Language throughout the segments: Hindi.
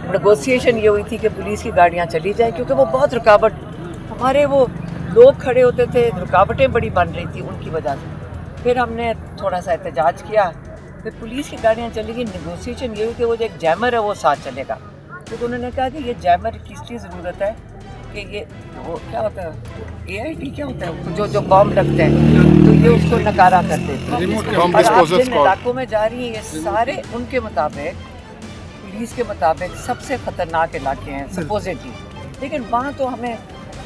नेगोशिएशन ये हुई थी कि पुलिस की गाड़ियाँ चली जाए, क्योंकि वो बहुत रुकावट, हमारे वो लोग खड़े होते थे, रुकावटें बड़ी बन रही थी उनकी वजह से। फिर हमने थोड़ा सा एहतजाज किया, फिर पुलिस की गाड़ियाँ चली गई। नेगोशिएशन ये हुई कि वो जो एक जैमर है वो साथ चलेगा, क्योंकि उन्होंने कहा कि ये जैमर की इसकी ज़रूरत है कि ये वो क्या होता है, AIT क्या होता है, जो बॉम्ब रखते हैं, तो ये उसको नकारा कर देते हैं। और आप जिन इलाकों में जा रही हैं ये सारे उनके मुताबिक, पुलिस के मुताबिक सबसे ख़तरनाक इलाके हैं सपोजिटली। लेकिन वहाँ तो हमें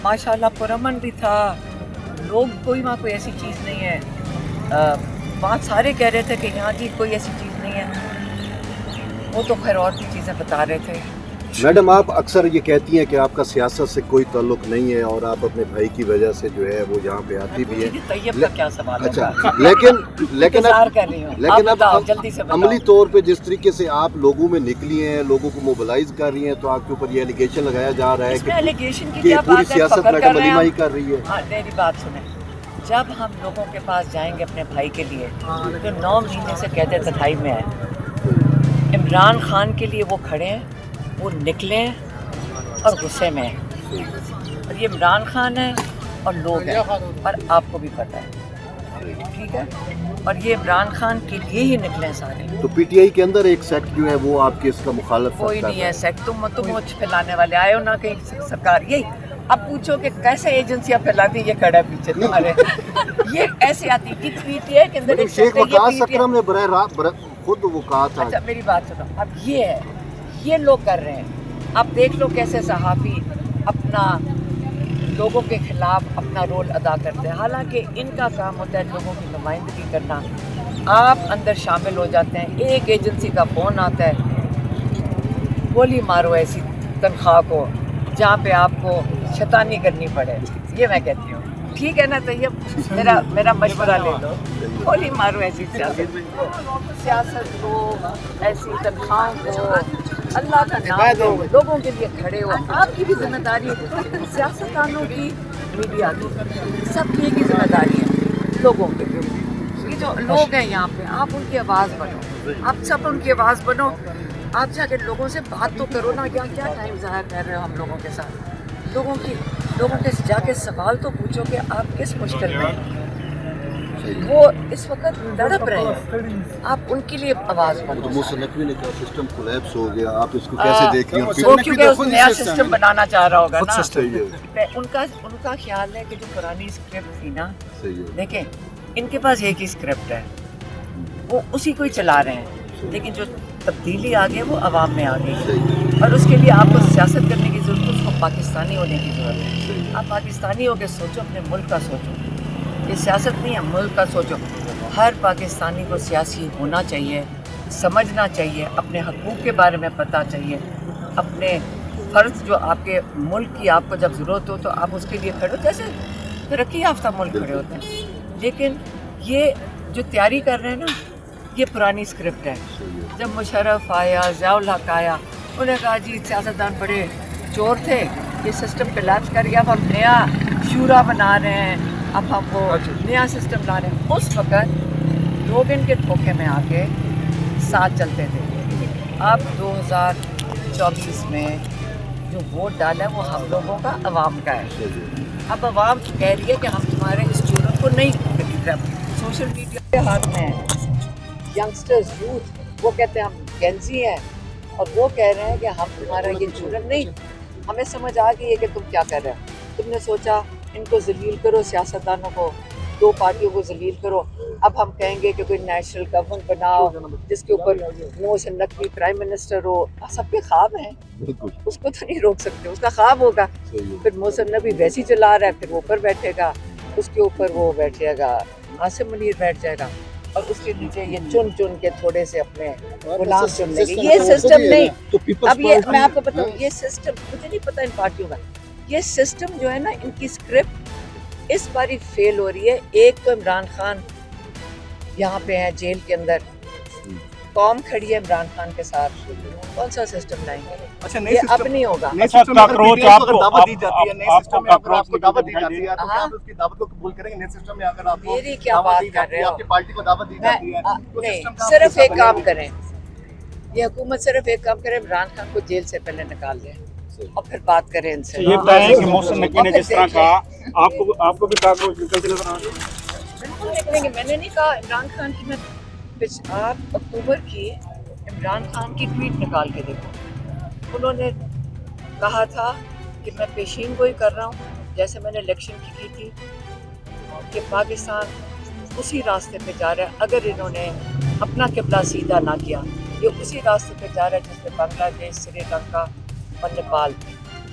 माशाल्लाह पुरअमन भी था, लोग कोई वहाँ कोई ऐसी चीज़ नहीं है। वहाँ सारे कह रहे थे कि यहाँ की कोई ऐसी चीज़ नहीं है, वो तो खैर और भी चीज़ें बता रहे थे। मैडम, आप अक्सर ये कहती हैं कि आपका सियासत से कोई ताल्लुक नहीं है और आप अपने भाई की वजह से जो है वो यहाँ पे आती भी है। तैयब का क्या सवाल है? अच्छा, लेकिन अब जल्दी से अमली तौर पे जिस तरीके से आप लोगों में निकली हैं, लोगों को मोबिलाइज कर रही हैं, तो आपके ऊपर ये एलिगेशन लगाया जा रहा है कि एलिगेशन की कि क्या पूरी बात है? सियासत मैडम अलीमा ही कर रही है। हाँ, मेरी बात सुने, जब हम लोगों के पास जाएंगे अपने भाई के लिए, तो 9 महीने से कहते तन्हाई में है। इमरान खान के लिए वो खड़े हैं, वो निकले हैं और गुस्से में हैं। और ये इमरान खान है और लोग हैं, और आपको भी पता है, ठीक है। और ये इमरान खान के लिए ही निकले हैं सारे। तो PTI के अंदर एक सेक्ट जो है वो आपके इसका मुखालफ कोई नहीं है सेक्ट, तुम मुझ फैलाने वाले आए हो ना कहीं सरकार। यही अब पूछो कि कैसे एजेंसियां फैलाती, ये खड़ा है पीछे तुम्हारे ये ऐसे आती थी PTI के अंदर। शेख वकास अकरम ने खुद वो कहा था। अच्छा मेरी बात सुनो, अब ये है, ये लोग कर रहे हैं। अब देख लो कैसे सहाफ़ी अपना लोगों के खिलाफ अपना रोल अदा करते हैं, हालांकि इनका काम होता है लोगों की नुमाइंदगी करना। आप अंदर शामिल हो जाते हैं, एक एजेंसी का फ़ोन आता है, गोली मारो ऐसी तनख्वाह को जहाँ पे आपको शैतानी करनी पड़े। ये मैं कहती हूँ, ठीक है ना? तो ये मेरा मशवरा ले लो, गोली मारो ऐसी सियासत को, ऐसी तनख्वाहों को, अल्लाह का नाम दो, लोगों के लिए खड़े हो। आपकी भी जिम्मेदारी है, सियासतदानों की, मीडिया की, सबकी एक ही जिम्मेदारी है लोगों के लिए। ये जो लोग हैं यहाँ पे, आप उनकी आवाज़ बनो, आप सब उनकी आवाज़ बनो। आप जाके लोगों से बात तो करो ना, क्या टाइम ज़ाया कर रहे हो हम लोगों के साथ। लोगों के जाके सवाल तो पूछो कि आप किस मुश्किल में, वो इस वक्त तड़प रहे हैं, आप उनके लिए आवाज़ बनो। तो मोहसिन नकवी ने कहा सिस्टम कोलैप्स हो गया, आप इसको कैसे देख रही हैं? वो क्योंकि उस नया सिस्टम बनाना चाह रहा होगा ना। उनका ख्याल है कि जो पुरानी स्क्रिप्ट थी ना, देखें इनके पास एक ही स्क्रिप्ट है, वो उसी को ही चला रहे हैं। लेकिन जो तब्दीली आ गई वो आवाम में आ गई, और उसके लिए आपको सियासत करने की ज़रूरत है, उसको पाकिस्तानी होने की ज़रूरत है। आप पाकिस्तानी होकर सोचो, अपने मुल्क का सोचो, ये सियासत नहीं है, मुल्क का सोचो। हर पाकिस्तानी को सियासी होना चाहिए, समझना चाहिए, अपने हकूक़ के बारे में पता चाहिए, अपने फ़र्ज़ जो आपके मुल्क की आपको जब ज़रूरत हो तो आप उसके लिए खड़े हो, जैसे तरक्की याफ्ता मुल्क खड़े होते हैं। लेकिन ये जो तैयारी कर रहे हैं ना, ये पुरानी स्क्रिप्ट है। जब मुशर्रफ आया, ज़ियाउल हक़ आया, उन्होंने कहा जी सियासतदान बड़े चोर थे, ये सिस्टम कोलैप्स कर गया, अब हम नया शूरा बना रहे हैं, अब हम वो नया सिस्टम ला रहे हैं। उस वक़्त लोग इनके धोखे में आके साथ चलते थे। अब 2024 में जो वोट डाला है वो हम लोगों का, अवाम का है। अब अवाम कह रही है कि हम तुम्हारे इस जुर्म को नहीं खरीद रहे। सोशल मीडिया के हाथ में है, यंगस्टर्स, यूथ, वो कहते हैं हम गेंजी हैं, और वो कह रहे हैं कि हम तुम्हारा ये जुर्म नहीं, हमें समझ आ गई है कि तुम क्या कर रहे हो। तुमने सोचा इनको जलील करो, सियासतदानों को, 2 पार्टियों को जलील करो। अब हम कहेंगे कि कोई नेशनल गवर्नमेंट बनाओ जिसके ऊपर मोहसिन नकवी प्राइम मिनिस्टर हो। सबके ख्वाब हैं, उसको तो नहीं रोक सकते, उसका ख्वाब होगा। फिर मोहसिन नकवी वैसे ही चला रहा है, फिर वो ऊपर बैठेगा, उसके ऊपर वो बैठेगा, आसिम मुनीर बैठ जाएगा, और उसके नीचे ये चुन के थोड़े से अपने गुलाम चुन लेंगे। ये सिस्टम नहीं। अब ये मैं आपको बताऊँ, ये सिस्टम मुझे नहीं पता इन पार्टियों का, ये सिस्टम जो है ना, इनकी स्क्रिप्ट इस बारी फेल हो रही है। एक तो इमरान खान यहाँ पे है जेल के अंदर, कौम खड़ी है इमरान खान के साथ, कौन सा सिस्टम लाएंगे? अच्छा, ये अब नहीं होगा। कॉकरोच आपको दावत दी जाती है, नए सिस्टम में अगर आपको दावत दी जाती है तो क्या आप उसकी दावत को कबूल करेंगे? नए सिस्टम में अगर आपको मेरी क्या बात कर रहे हो? आपकी पार्टी को दावत दी जाती है, नहीं, सिर्फ एक काम करें, ये हुकूमत सिर्फ एक काम करे, इमरान खान को जेल से पहले निकाल दे और फिर बात करें इनसे। ये बताएं कि मोहसिन नकवी ने जिस तरह कहा, आपको भी कागज निकलते नजर आ रहे हैं? बिल्कुल निकलेंगे। मैंने नहीं कहा इमरान खान की, मैं आप अक्टूबर की इमरान खान की ट्वीट निकाल के देखो। उन्होंने कहा था कि मैं पेशीन गोई कर रहा हूँ, जैसे मैंने इलेक्शन की थी, कि पाकिस्तान उसी रास्ते पे जा रहा है। अगर इन्होंने अपना किबला सीधा ना किया, ये उसी रास्ते पे जा रहा है जिसमें बांग्लादेश, श्रीलंका और नेपाल।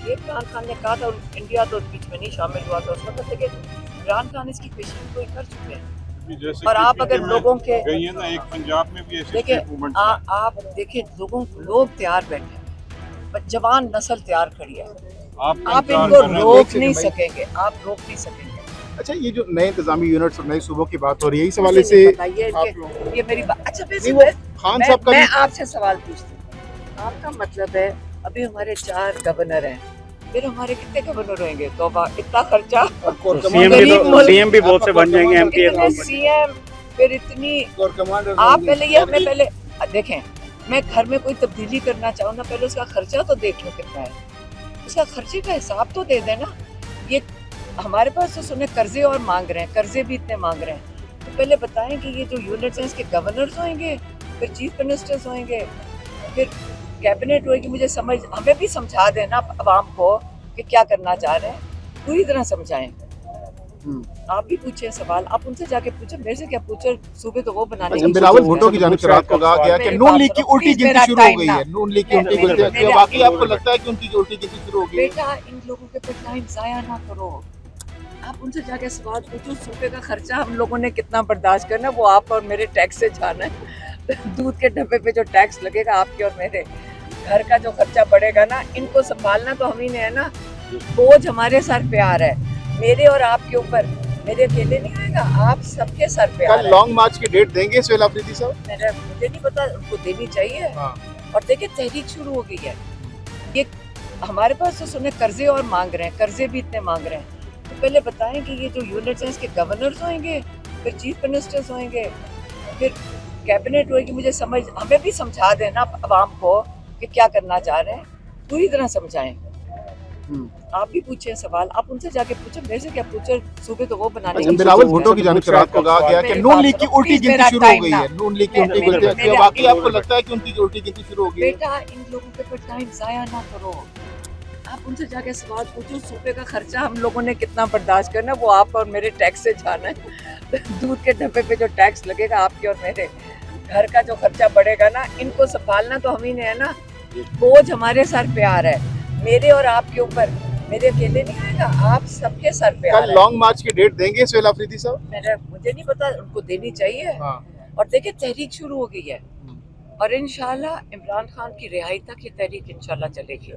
ये इमरान खान ने कहा था, इंडिया तो बीच में नहीं शामिल हुआ था उस वक्त, लेकिन इमरान खान इसकी पेशीन गोई कर चुके हैं। और आप अगर लोगों के गई है ना, एक पंजाब में भी ऐसे देखिए, मूवमेंट आप देखिए लोग तैयार बैठे हैं, जवान नस्ल तैयार खड़ी है। आप इनको रोक नहीं सकेंगे, आप रोक नहीं सकेंगे। अच्छा, ये जो नए इंतजामी यूनिट्स और नए सूबों की बात हो रही है, इस हवाले से ये मेरी बात। अच्छा, खान साहब का मैं आपसे सवाल पूछती हूँ, आपका मतलब है अभी हमारे 4 गवर्नर हैं, फिर हमारे कितने गवर्नर होंगे? तो इतना खर्चा, सीएम भी बहुत से बन जाएंगे, एमपी सीएम, फिर इतनी आप पहले ये हमें पहले देखें, मैं घर में कोई तब्दीली करना चाहूँ ना, पहले उसका खर्चा तो देख लो कितना है, उसका खर्चे का हिसाब तो दे देना। ये हमारे पास तो सुने कर्जे और मांग रहे हैं, कर्जे भी इतने मांग रहे हैं, तो पहले बताएं कि ये जो यूनिट्स हैं इसके गवर्नर्स होंगे, फिर चीफ मिनिस्टर्स होंगे, फिर कैबिनेट होगी। मुझे समझ, हमें भी समझा देना अवाम को कि क्या करना चाह रहे हैं, पूरी तरह समझाएं। आप भी पूछे सवाल, आप उनसे जाके पूछे, मेरे से क्या पूछे? सूबे तो वो बनाने हैं। बिलावल भुट्टो की जानिब से रात को कहा गया कि नून लीग की उल्टी गिनती शुरू हो गई है। नून लीग की उल्टी गिनती, वाकई आपको लगता है कि उनकी उल्टी गिनती शुरू हो गई है? बेटा, इन लोगों के पर टाइम जाया ना करो, आप उनसे जाके सवाल पूछो, सूबे का खर्चा हम लोगों ने कितना बर्दाश्त करना है, वो आप और मेरे टैक्स से जाना है। दूध के डब्बे पे जो टैक्स लगेगा आपके और मेरे, घर का जो खर्चा बढ़ेगा ना, इनको संभालना तो हम ही ने है ना। बोझ हमारे सर पे आ रहा है, मेरे और आपके ऊपर, मेरे अकेले नहीं आएगा, आप सबके सर पे आ रहा है। लॉन्ग मार्च की डेट देंगे सुहेल अफरीदी साहब? मुझे नहीं पता, उनको देनी चाहिए। और देखिए, तहरीक शुरू हो गई है। ये हमारे पास तो सुने कर्जे और मांग रहे हैं, कर्जे भी इतने मांग रहे हैं, तो पहले बताएं कि ये जो यूनिट्स हैं इसके गवर्नर्स होंगे, फिर चीफ मिनिस्टर्स होंगे, फिर कैबिनेट होगी। मुझे समझ, हमें भी समझा देना अवाम को कि क्या करना चाह रहे हैं, पूरी तरह समझाएं। आप भी पूछे सवाल, आप उनसे जाके पूछे, मेरे से क्या पूछे? सूबे तो वो बनाने हैं। बिलावल भुट्टो की जानिब से रात को कहा गया कि नून लीग की उल्टी गिनती शुरू हो गई है। नून लीग की उल्टी गिनती, वाकई आपको लगता है कि उनकी उल्टी गिनती शुरू हो गई है? बेटा, इन लोगों के पर टाइम जाया ना करो, आप उनसे जाके सवाल पूछो, सूबे का खर्चा हम लोगों ने कितना बर्दाश्त करना है, वो आप और मेरे टैक्स से जाना है। दूध के डब्बे पे जो टैक्स लगेगा आपके और मेरे, घर का जो खर्चा बढ़ेगा ना, इनको संभालना तो हम ही ने है ना। बोझ हमारे सर पे आ रहा है, मेरे और आपके ऊपर, मेरे अकेले नहीं आएगा, आप सबके सर पे आ रहा है। लॉन्ग मार्च की डेट देंगे सुहेल अफरीदी साहब? मुझे नहीं पता, उनको देनी चाहिए। और देखिए, तहरीक शुरू हो गई है, और इंशाल्लाह इमरान खान की रिहाई तक ये तहरीक इंशाल्लाह चलेगी।